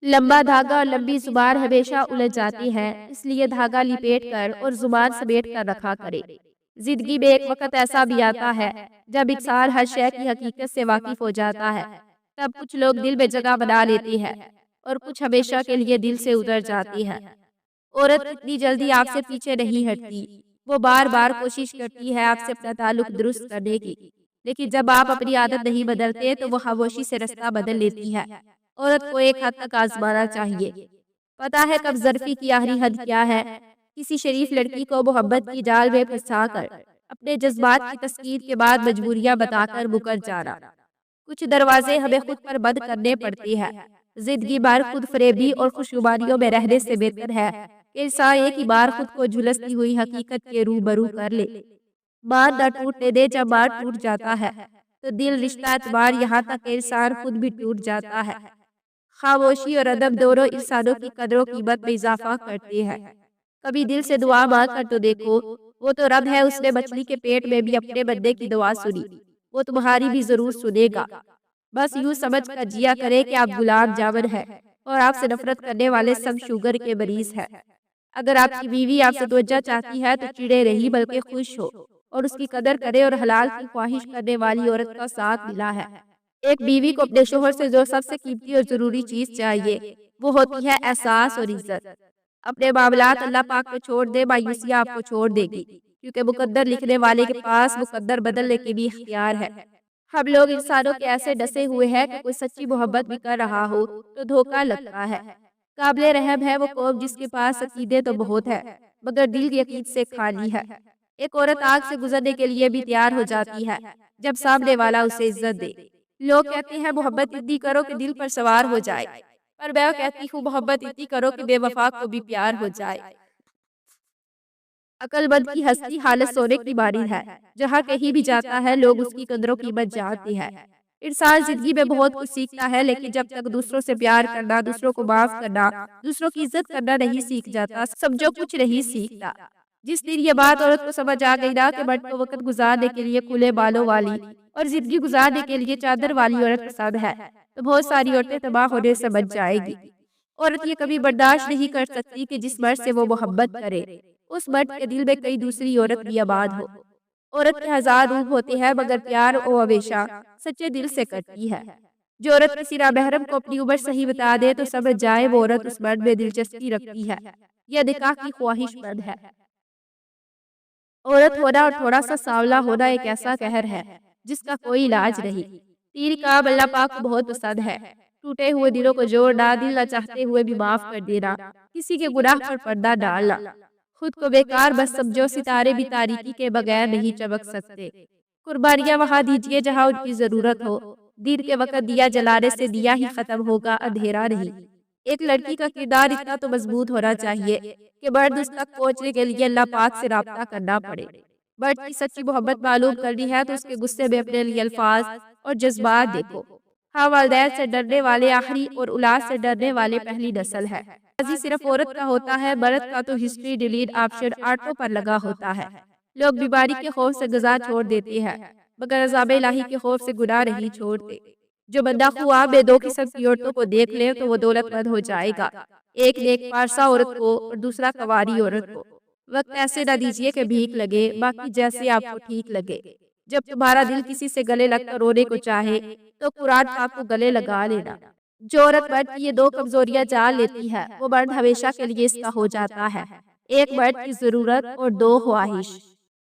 لمبا دھاگا اور لمبی زبان ہمیشہ الجھ جاتی ہے، اس لیے دھاگا لپیٹ کر اور زبان سمیٹ کر رکھا کرے۔ زندگی میں ایک وقت ایسا بھی آتا ہے جب انسان ہر شے کی حقیقت سے واقف ہو جاتا ہے۔ تب کچھ لوگ دل میں جگہ بنا لیتی ہے اور کچھ ہمیشہ کے لیے دل سے اتر جاتی ہے۔ عورت اتنی جلدی آپ سے پیچھے نہیں ہٹتی، وہ بار بار کوشش کرتی ہے آپ سے اپنا تعلق درست کرنے کی، لیکن جب آپ اپنی عادت نہیں بدلتے تو وہ خاموشی سے رستہ بدل لیتی ہے۔ عورت کو ایک حد تک آزمانا چاہیے، پتا ہے کب ظرفی کی آخری حد کیا ہے؟ کسی شریف لڑکی کو محبت کی جال میں پھنسا کر اپنے جذبات کی تسکین کے بعد مجبوریاں بتا کر مکر جانا۔ کچھ دروازے ہمیں خود پر بند کرنے پڑتے ہیں۔ زندگی بھر خود فریبی اور خوشگمانیوں میں رہنے سے بہتر ہے کہ انسان ایک ہی بار خود کو جھلستی ہوئی حقیقت کے روبرو کر لے۔ مان نہ ٹوٹنے دے، جب مان ٹوٹ جاتا ہے تو دل، رشتہ، اعتبار، یہاں تک کہ انسان خود بھی ٹوٹ جاتا ہے۔ خاموشی اور ادب دونوں انسانوں کی قدر و قیمت میں اضافہ کرتے ہیں۔ کبھی دل سے دعا مانگ کر تو دیکھو، وہ تو رب ہے، اس نے مچھلی کے پیٹ میں بھی اپنے بندے کی دعا سنی، وہ تمہاری بھی ضرور سنے گا۔ بس یوں سمجھ کر جیا کرے کہ آپ گلاب جامن ہے اور آپ سے نفرت کرنے والے سب شوگر کے مریض ہیں۔ اگر آپ کی بیوی آپ سے توجہ چاہتی ہے تو چڑے رہی بلکہ خوش ہو اور اس کی قدر کرے، اور حلال کی خواہش کرنے والی عورت کا ساتھ ملا ہے۔ ایک بیوی کو اپنے شوہر سے جو سب سے قیمتی اور ضروری چیز چاہیے وہ ہوتی ہے احساس اور عزت۔ اپنے معاملات اللہ پاک پہ چھوڑ دے، مایوسیاں آپ کو چھوڑ دے گی، کیونکہ مقدر لکھنے والے کے پاس مقدر بدلنے کے بھی اختیار ہے۔ ہم لوگ انسانوں کے ایسے ڈسے ہوئے ہیں کہ کوئی سچی محبت بھی کر رہا ہو تو دھوکہ لگتا ہے۔ قابل رحم ہے وہ قوم جس کے پاس عقیدے تو بہت ہے مگر دل یقین سے خالی ہے۔ ایک عورت آگ سے گزرنے کے لیے بھی تیار ہو جاتی ہے جب سامنے والا اسے عزت دے۔ لوگ کہتے ہیں محبت اتنی کرو کہ دل پر سوار ہو جائے، پر میں کہتی ہوں محبت اتنی کرو کہ بے وفا کو بھی پیار ہو جائے۔ عقل مند کی ہستی حالت سونے کی مانند ہے، جہاں کہیں بھی جاتا ہے لوگ اس کی قدر و قیمت جانتے ہیں۔ انسان زندگی میں بہت کچھ سیکھتا ہے، لیکن جب تک دوسروں سے پیار کرنا، دوسروں کو معاف کرنا، دوسروں کی عزت کرنا نہیں سیکھ جاتا، سمجھو کچھ نہیں سیکھتا۔ جس دن یہ بات عورت کو سمجھ آ گئی نا کہ مرد کو وقت گزارنے کے لیے کھلے بالوں والی اور زندگی گزارنے کے لیے چادر والی عورت پسند ہے، تو بہت ساری عورتیں تباہ ہونے سے بچ جائے گی۔ عورت یہ کبھی برداشت نہیں کر سکتی کہ جس مرد سے وہ محبت کرے اس مرد کے دل میں کئی دوسری عورت بھی آباد ہو۔ عورت کے ہزار روپ ہوتے ہیں مگر پیار وہ ہمیشہ سچے دل سے کرتی ہے۔ جو عورت کسی نامحرم کو اپنی عمر صحیح بتا دے تو سمجھ جائے وہ عورت اس مرد میں دلچسپی رکھتی ہے یا نکاح کی خواہش مند ہے۔ عورت ہونا اور تھوڑا سا سانولا ہونا ایک ایسا قہر ہے جس کا کوئی علاج نہیں۔ تین کام اللہ پاک کو بہت پسند ہے: ٹوٹے ہوئے دلوں کو جوڑنا، دل نہ چاہتے ہوئے بھی معاف کر دینا، کسی کے گناہ پر پردہ ڈالنا۔ خود کو بیکار بس سمجھو، ستارے بھی تاریکی کے بغیر نہیں چمک سکتے۔ قربانیاں وہاں دیجیے جہاں ان کی ضرورت ہو، دیر کے وقت دیا جلانے سے دیا ہی ختم ہوگا، اندھیرا نہیں۔ ایک لڑکی کا کردار اتنا تو مضبوط ہونا چاہیے کہ مرد اس تک پہنچنے کے لیے اللہ پاک سے رابطہ کرنا پڑے۔ مرد کی سچی محبت معلوم کرنی ہے تو اس کے غصے میں اپنے لیے الفاظ اور جذبات دیکھو۔ ہاں، والدین سے ڈرنے والے آخری اور اولاد سے ڈرنے والے پہلی نسل ہے۔ ماضی صرف عورت کا ہوتا ہے، مرد کا تو ہسٹری ڈیلیٹ آپشن آٹو پر لگا ہوتا ہے۔ لوگ بیماری کے خوف سے غذا چھوڑ دیتے ہیں مگر عذاب الہی کے خوف سے گناہ نہیں چھوڑتے۔ جو بندہ خواب میں دو قسم کی عورتوں کو دیکھ لے تو وہ دولت مند ہو جائے گا، ایک نیک پارسا عورت کو اور دوسرا کنواری عورت کو۔ وقت ایسے نہ دیجیے کہ بھیک لگے، باقی جیسے آپ کو ٹھیک لگے۔ جب تمہارا دل کسی سے گلے لگ کر رونے کو چاہے تو قرآن پاک کو گلے لگا لینا۔ جو عورت مرد کی یہ دو کمزوریاں جان لیتی ہے وہ مرد ہمیشہ کے لیے اس کا ہو جاتا ہے: ایک مرد کی ضرورت اور دو خواہش۔